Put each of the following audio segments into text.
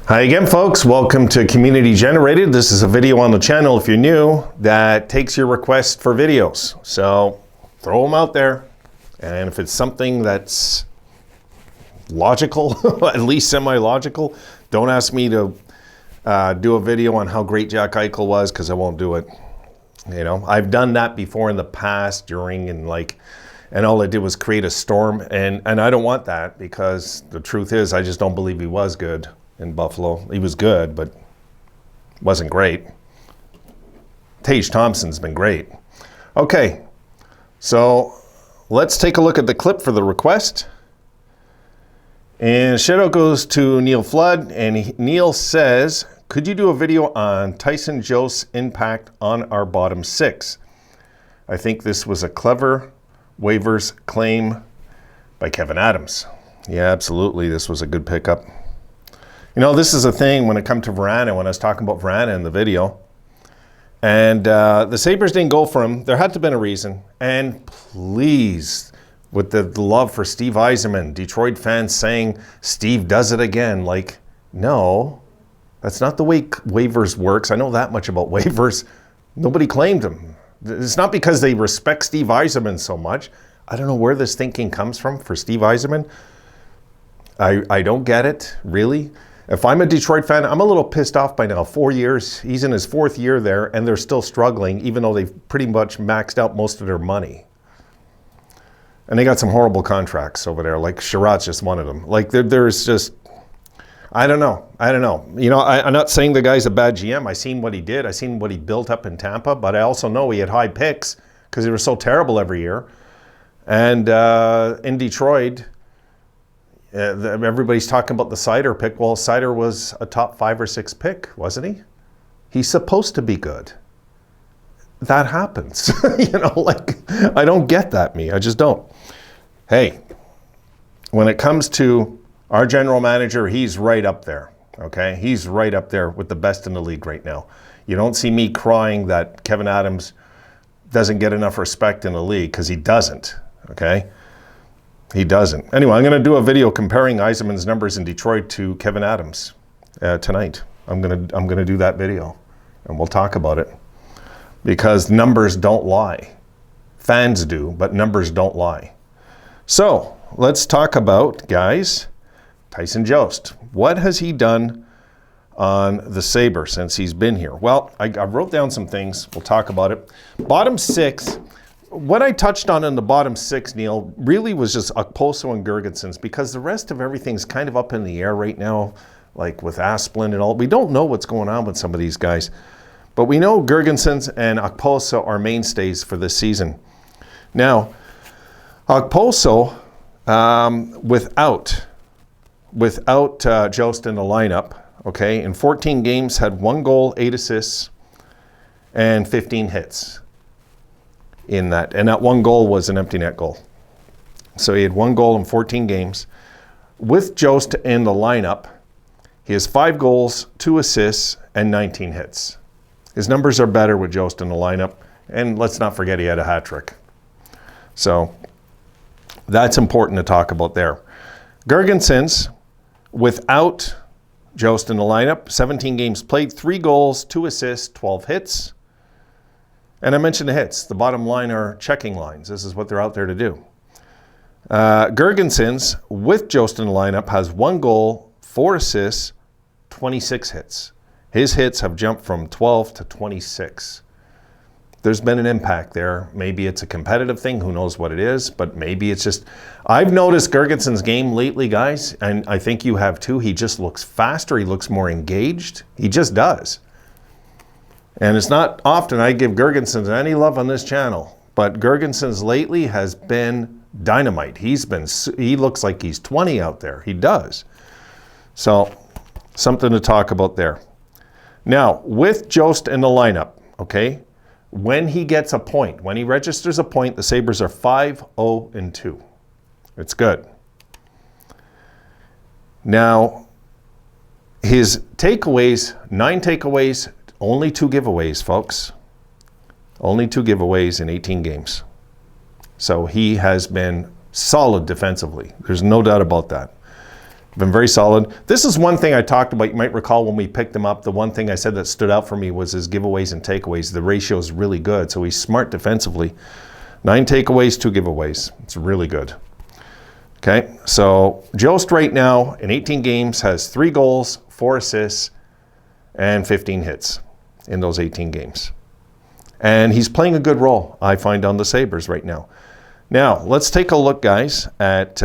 Hi again, folks. Welcome to Community Generated. This is a video on the channel, if you're new, that takes your requests for videos. So throw them out there. And if it's something that's logical, at least semi-logical, don't ask me to do a video on how great Jack Eichel was, because I won't do it. You know, I've done that before in the past, during, and all it did was create a storm. And I don't want that, because the truth is, I just don't believe he was good in Buffalo. He was good, but wasn't great. Tage Thompson's been great. Okay, so let's take a look at the clip for the request. And shout out goes to Neil Flood, and Neil says, could you do a video on Tyson Jost's impact on our bottom six? I think this was a clever waivers claim by Kevin Adams. Yeah, absolutely, this was a good pickup. You know, this is a thing when it comes to Vrana, when I was talking about Vrana in the video. And the Sabres didn't go for him. There had to have been a reason. And please, with the love for Steve Yzerman, Detroit fans saying, Steve does it again. Like, no, that's not the way waivers works. I know that much about waivers. Nobody claimed him. It's not because they respect Steve Yzerman so much. I don't know where this thinking comes from for Steve Yzerman. I don't get it, really. If I'm a Detroit fan, I'm a little pissed off by now. 4 years, he's in his fourth year there, and they're still struggling, even though they've pretty much maxed out most of their money. And they got some horrible contracts over there, like Sherratt's just one of them. Like, there's just, I don't know. You know, I'm not saying the guy's a bad GM. I seen what he did. I seen what he built up in Tampa, but I also know he had high picks because they were so terrible every year. And in Detroit, everybody's talking about the Sider pick. Well, Sider was a top 5 or 6 pick, wasn't he? He's supposed to be good. That happens. You know, like, I don't get that, me. I just don't. Hey, when it comes to our general manager, he's right up there, okay? He's right up there with the best in the league right now. You don't see me crying that Kevin Adams doesn't get enough respect in the league, because he doesn't, okay? He doesn't. Anyway, I'm going to do a video comparing Yzerman's numbers in Detroit to Kevin Adams tonight. I'm gonna do that video, and we'll talk about it, because numbers don't lie. Fans do, but numbers don't lie. So let's talk about, guys, Tyson Jost. What has he done on the Sabres since he's been here? Well, I wrote down some things. We'll talk about it. Bottom six. What I touched on in the bottom six, Neil, really was just Okposo and Girgensons, because the rest of everything's kind of up in the air right now, like with Asplund and all. We don't know what's going on with some of these guys. But we know Girgensons and Okposo are mainstays for this season. Now, Okposo, without Jost in the lineup, okay, in 14 games had 1 goal, 8 assists, and 15 hits. In that, and that 1 goal was an empty net goal. So he had 1 goal in 14 games. With Jost in the lineup, he has 5 goals, 2 assists, and 19 hits. His numbers are better with Jost in the lineup, and let's not forget he had a hat trick. So that's important to talk about there. Girgensons, without Jost in the lineup, 17 games played, 3 goals, 2 assists, 12 hits. And I mentioned the hits. The bottom line are checking lines. This is what they're out there to do. Girgensons, with Jost in the lineup, has 1 goal, 4 assists, 26 hits. His hits have jumped from 12 to 26. There's been an impact there. Maybe it's a competitive thing. Who knows what it is? But maybe it's just... I've noticed Girgensons' game lately, guys, and I think you have too. He just looks faster. He looks more engaged. He just does. And it's not often I give Girgensons any love on this channel, but Girgensons lately has been dynamite. He looks like he's 20 out there. He does. So, something to talk about there. Now, with Jost in the lineup, okay, when he gets a point, when he registers a point, the Sabres are 5-0-2. It's good. Now, his takeaways, 9 takeaways, only 2 giveaways, folks. Only 2 giveaways in 18 games. So he has been solid defensively. There's no doubt about that. Been very solid. This is one thing I talked about. You might recall when we picked him up, the one thing I said that stood out for me was his giveaways and takeaways. The ratio is really good, so he's smart defensively. 9 takeaways, 2 giveaways. It's really good. Okay, so Jost right now in 18 games has 3 goals, 4 assists, and 15 hits in those 18 games. And he's playing a good role, I find, on the Sabres right now. Now, let's take a look, guys, at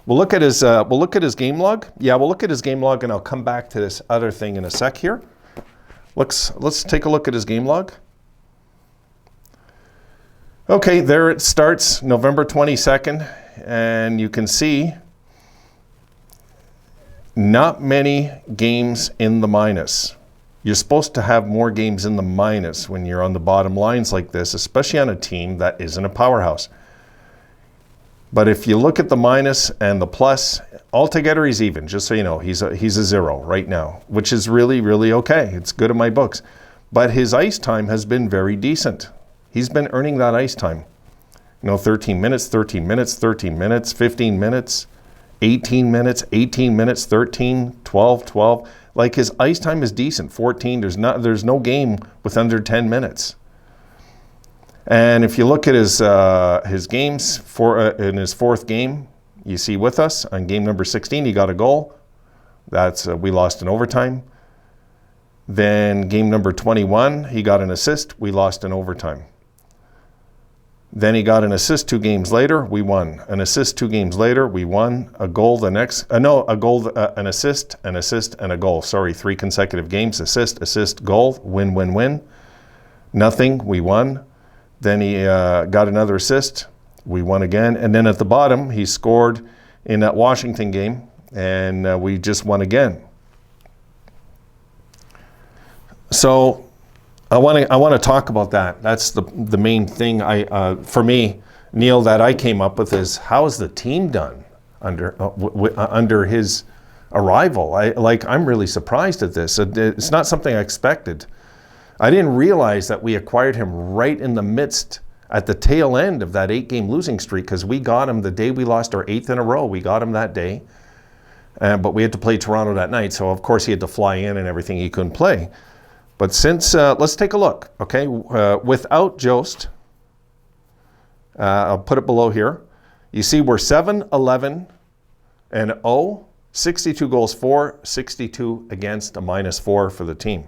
we'll look at his game log. Yeah, we'll look at his game log, and I'll come back to this other thing in a sec here. Let's take a look at his game log. Okay, there it starts, November 22nd, and you can see not many games in the minus. You're supposed to have more games in the minus when you're on the bottom lines like this, especially on a team that isn't a powerhouse. But if you look at the minus and the plus, altogether he's even, just so you know. He's a 0 right now, which is really, really okay. It's good in my books. But his ice time has been very decent. He's been earning that ice time. 13 minutes, 13 minutes, 13 minutes, 15 minutes, 18 minutes, 18 minutes, 13, 12, 12. Like his ice time is decent, 14. There's no game with under 10 minutes. And if you look at his games in his 4th game, you see with us on game number 16, he got a goal. That's we lost in overtime. Then game number 21, he got an assist. We lost in overtime. Then he got an assist 2 games later. We won. An assist 2 games later. We won. A goal the next. A goal. An assist, and a goal. Sorry, 3 consecutive games. Assist, goal. Win, win, win. Nothing. We won. Then he got another assist. We won again. And then at the bottom, he scored in that Washington game, and we just won again. So I want to talk about that. That's the main thing for me, Neil, that I came up with is how is the team done under his arrival? I'm really surprised at this. It's not something I expected. I didn't realize that we acquired him right in the midst, at the tail end of that 8-game losing streak, because we got him the day we lost our 8th in a row. We got him that day, but we had to play Toronto that night, so of course he had to fly in and everything. He couldn't play. But since, let's take a look, okay? Without Jost, I'll put it below here. You see we're 7-11 and 0, 62 goals for, 62 against, a -4 for the team.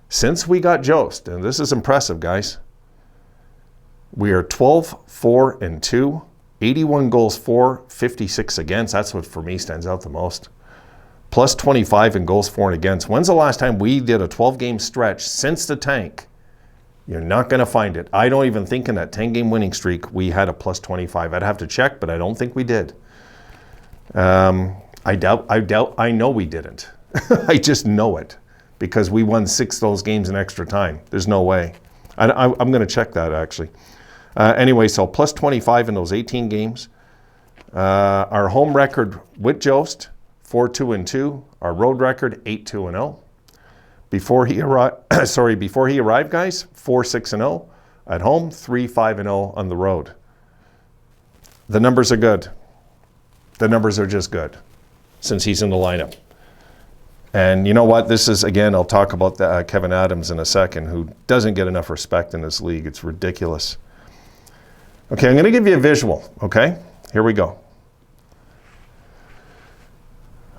Since we got Jost, and this is impressive, guys, we are 12-4-2, 81 goals for, 56 against. That's what for me stands out the most. Plus 25 in goals for and against. When's the last time we did a 12-game stretch since the tank? You're not going to find it. I don't even think in that 10-game winning streak we had a plus 25. I'd have to check, but I don't think we did. I know we didn't. I just know it because we won 6 of those games in extra time. There's no way. I'm going to check that, actually. Anyway, so plus 25 in those 18 games. Our home record with Jost, 4-2-2. Our road record, 8-2-0. Before he arrived, guys, 4-6-0 at home, 3-5-0 on the road. The numbers are good. The numbers are just good since he's in the lineup. And you know what? This is, again, I'll talk about Kevin Adams in a second, who doesn't get enough respect in this league. It's ridiculous. Okay, I'm going to give you a visual, okay? Here we go.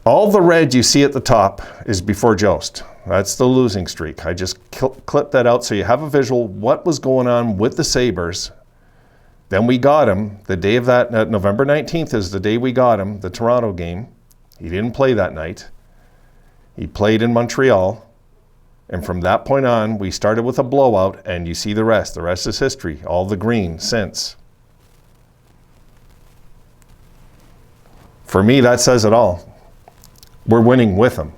All the red you see at the top is before Jost. That's the losing streak. I just clipped that out so you have a visual what was going on with the Sabres. Then we got him. The day of that, November 19th is the day we got him, the Toronto game. He didn't play that night. He played in Montreal. And from that point on, we started with a blowout, and you see the rest. The rest is history. All the green since. For me, that says it all. We're winning with him.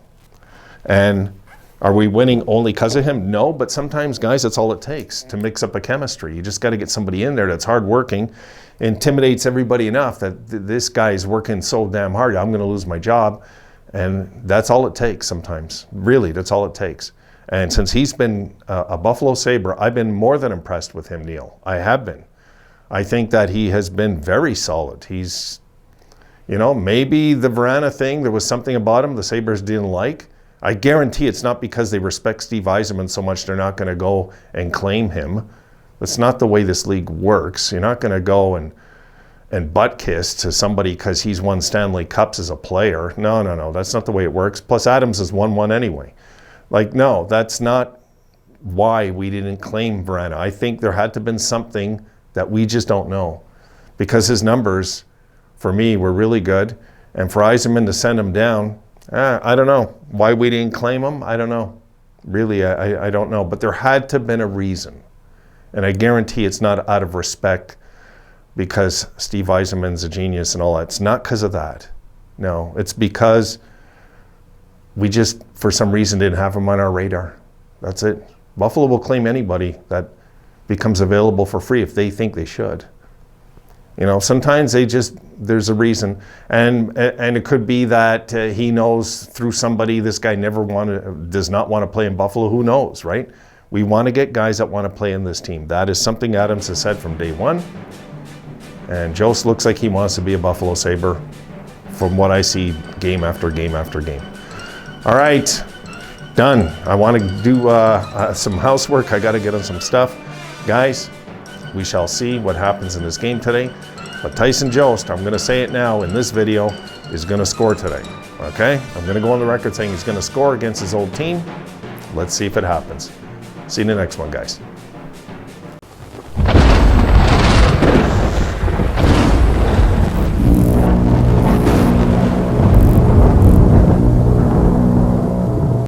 And are we winning only because of him? No, but sometimes, guys, that's all it takes to mix up a chemistry. You just got to get somebody in there that's hardworking, intimidates everybody enough that this guy is working so damn hard, I'm going to lose my job. And that's all it takes sometimes. Really, that's all it takes. And since he's been a Buffalo Sabre, I've been more than impressed with him, Neil. I have been. I think that he has been very solid. He's You know, maybe the Vrana thing, there was something about him the Sabres didn't like. I guarantee it's not because they respect Steve Yzerman so much they're not going to go and claim him. That's not the way this league works. You're not going to go and butt kiss to somebody because he's won Stanley Cups as a player. No. That's not the way it works. Plus, Adams has won one anyway. Like, no, that's not why we didn't claim Vrana. I think there had to have been something that we just don't know. Because his numbers, for me, were really good. And for Yzerman to send him down, I don't know. Why we didn't claim him, I don't know. Really, I don't know. But there had to have been a reason. And I guarantee it's not out of respect because Steve Yzerman's a genius and all that. It's not because of that. No, it's because we just, for some reason, didn't have him on our radar. That's it. Buffalo will claim anybody that becomes available for free if they think they should. You know, sometimes there's a reason. And it could be that he knows through somebody this guy does not want to play in Buffalo. Who knows, right? We want to get guys that want to play in this team. That is something Adams has said from day one. And Jost looks like he wants to be a Buffalo Sabre from what I see game after game after game. All right, done. I want to do some housework. I got to get on some stuff. Guys, we shall see what happens in this game today. But Tyson Jost, I'm going to say it now in this video, is going to score today. Okay? I'm going to go on the record saying he's going to score against his old team. Let's see if it happens. See you in the next one, guys.